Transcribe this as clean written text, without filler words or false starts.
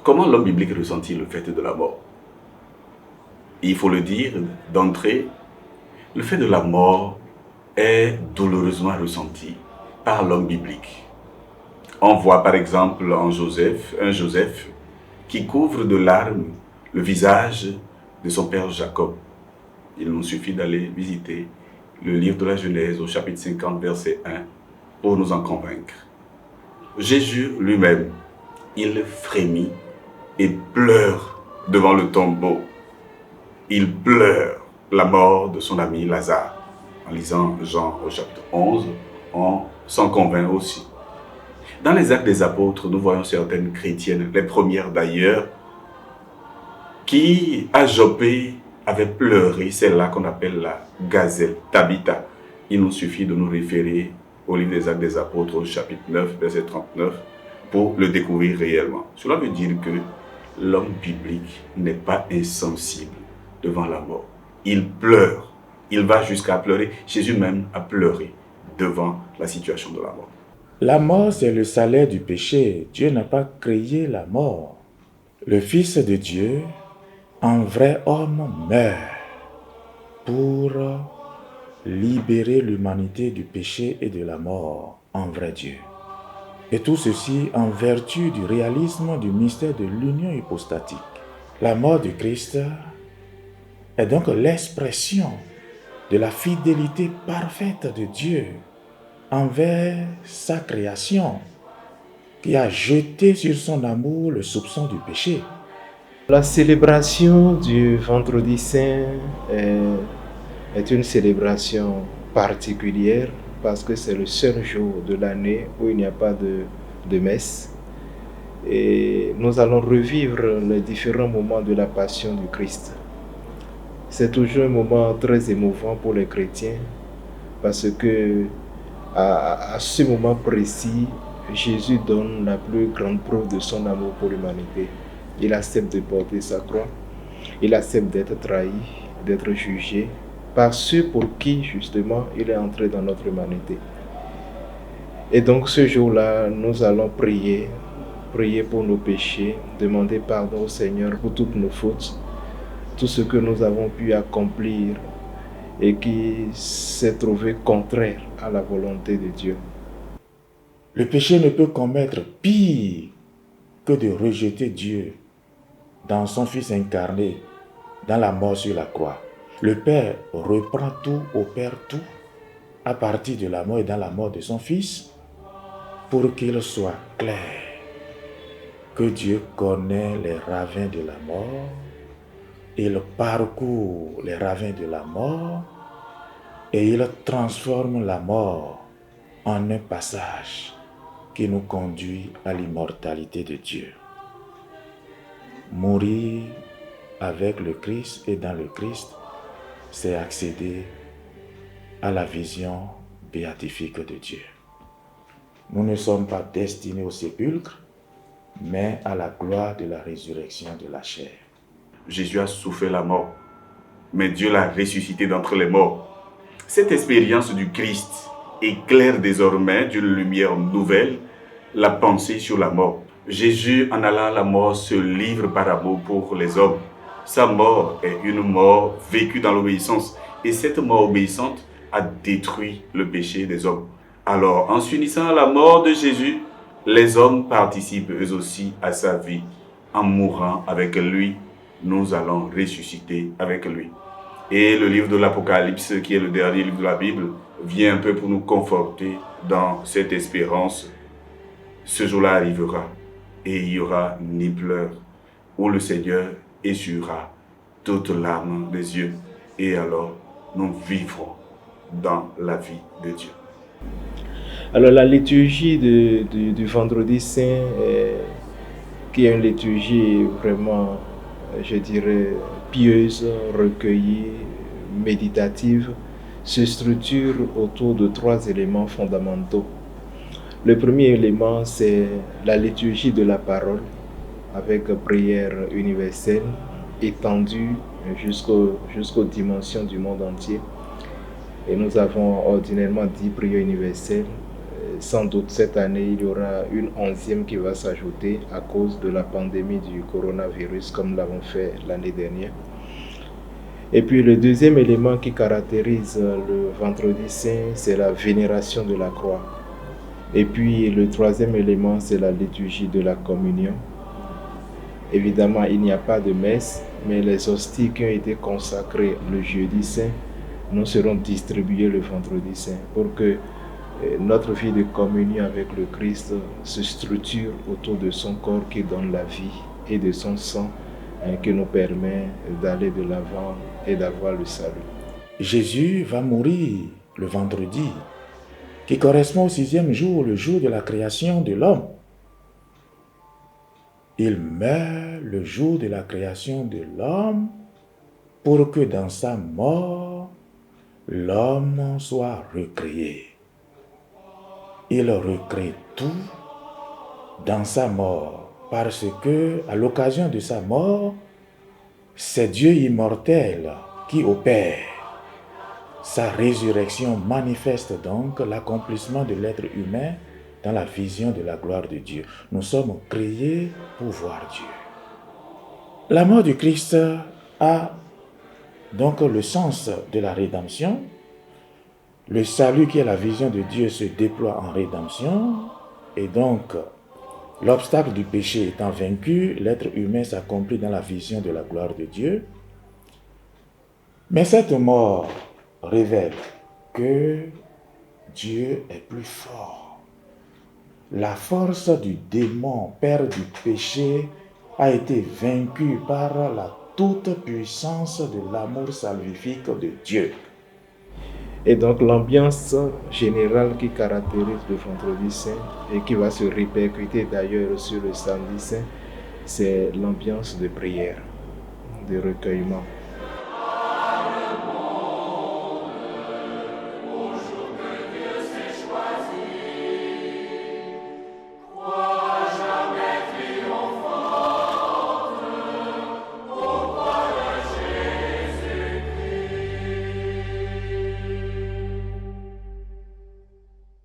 Comment l'homme biblique ressentit le fait de la mort? Il faut le dire d'entrée, le fait de la mort est douloureusement ressenti par l'homme biblique. On voit par exemple un Joseph qui couvre de larmes le visage de son père Jacob. Il nous suffit d'aller visiter le livre de la Genèse au chapitre 50, verset 1, pour nous en convaincre. Jésus lui-même, il frémit et pleure devant le tombeau. Il pleure la mort de son ami Lazare. En lisant Jean au chapitre 11, on s'en convainc aussi. Dans les Actes des Apôtres, nous voyons certaines chrétiennes, les premières d'ailleurs, qui à Joppé avaient pleuré, c'est là qu'on appelle la gazelle, Tabitha. Il nous suffit de nous référer au livre des Actes des Apôtres, au chapitre 9, verset 39, pour le découvrir réellement. Cela veut dire que l'homme biblique n'est pas insensible devant la mort. Il pleure, il va jusqu'à pleurer. Jésus même a pleuré devant la situation de la mort. La mort, c'est le salaire du péché. Dieu n'a pas créé la mort. Le Fils de Dieu, un vrai homme, meurt pour libérer l'humanité du péché et de la mort, un vrai Dieu. Et tout ceci en vertu du réalisme du mystère de l'union hypostatique. La mort du Christ est donc l'expression de la fidélité parfaite de Dieu envers sa création, qui a jeté sur son amour le soupçon du péché. La célébration du Vendredi Saint est une célébration particulière parce que c'est le seul jour de l'année où il n'y a pas de messe. Et nous allons revivre les différents moments de la passion du Christ. C'est toujours un moment très émouvant pour les chrétiens parce que à ce moment précis, Jésus donne la plus grande preuve de son amour pour l'humanité. Il accepte de porter sa croix, il accepte d'être trahi, d'être jugé par ceux pour qui justement il est entré dans notre humanité. Et donc ce jour-là, nous allons prier pour nos péchés, demander pardon au Seigneur pour toutes nos fautes, tout ce que nous avons pu accomplir et qui s'est trouvé contraire à la volonté de Dieu. Le péché ne peut commettre pire que de rejeter Dieu dans son Fils incarné, dans la mort sur la croix. Le Père reprend tout, opère tout, à partir de la mort et dans la mort de son Fils, pour qu'il soit clair que Dieu connaît les ravins de la mort, il parcourt les ravins de la mort et il transforme la mort en un passage qui nous conduit à l'immortalité de Dieu. Mourir avec le Christ et dans le Christ, c'est accéder à la vision béatifique de Dieu. Nous ne sommes pas destinés au sépulcre, mais à la gloire de la résurrection de la chair. Jésus a souffert la mort, mais Dieu l'a ressuscité d'entre les morts. Cette expérience du Christ éclaire désormais d'une lumière nouvelle la pensée sur la mort. Jésus, en allant à la mort, se livre par amour pour les hommes. Sa mort est une mort vécue dans l'obéissance, et cette mort obéissante a détruit le péché des hommes. Alors, en s'unissant à la mort de Jésus, les hommes participent eux aussi à sa vie. En mourant avec lui, nous allons ressusciter avec lui. Et le livre de l'Apocalypse, qui est le dernier livre de la Bible, vient un peu pour nous conforter dans cette espérance. Ce jour-là arrivera et il n'y aura ni pleurs, où le Seigneur essuiera toute larme des yeux. Et alors, nous vivrons dans la vie de Dieu. Alors la liturgie du Vendredi Saint, qui est une liturgie vraiment, je dirais, pieuse, recueillie, méditative, se structure autour de 3 éléments fondamentaux. Le premier élément, c'est la liturgie de la parole, avec prière universelle, étendue jusqu'aux dimensions du monde entier. Et nous avons ordinairement 10 prières universelles, sans doute cette année, il y aura une 11e qui va s'ajouter à cause de la pandémie du coronavirus, comme l'avons fait l'année dernière. Et puis le deuxième élément qui caractérise le vendredi saint, c'est la vénération de la croix. Et puis le troisième élément, c'est la liturgie de la communion. Évidemment, il n'y a pas de messe, mais les hosties qui ont été consacrées le jeudi saint nous seront distribuées le vendredi saint pour que notre vie de communion avec le Christ se structure autour de son corps qui donne la vie et de son sang qui nous permet d'aller de l'avant et d'avoir le salut. Jésus va mourir le vendredi, qui correspond au 6e jour, le jour de la création de l'homme. Il meurt le jour de la création de l'homme pour que dans sa mort, l'homme soit recréé. Il recrée tout dans sa mort parce que, à l'occasion de sa mort, c'est Dieu immortel qui opère. Sa résurrection manifeste donc l'accomplissement de l'être humain dans la vision de la gloire de Dieu. Nous sommes créés pour voir Dieu. La mort du Christ a donc le sens de la rédemption. Le salut qui est la vision de Dieu se déploie en rédemption. Et donc, l'obstacle du péché étant vaincu, l'être humain s'accomplit dans la vision de la gloire de Dieu. Mais cette mort révèle que Dieu est plus fort. La force du démon, père du péché, a été vaincue par la toute-puissance de l'amour salvifique de Dieu. Et donc l'ambiance générale qui caractérise le vendredi saint et qui va se répercuter d'ailleurs sur le samedi saint, c'est l'ambiance de prière, de recueillement.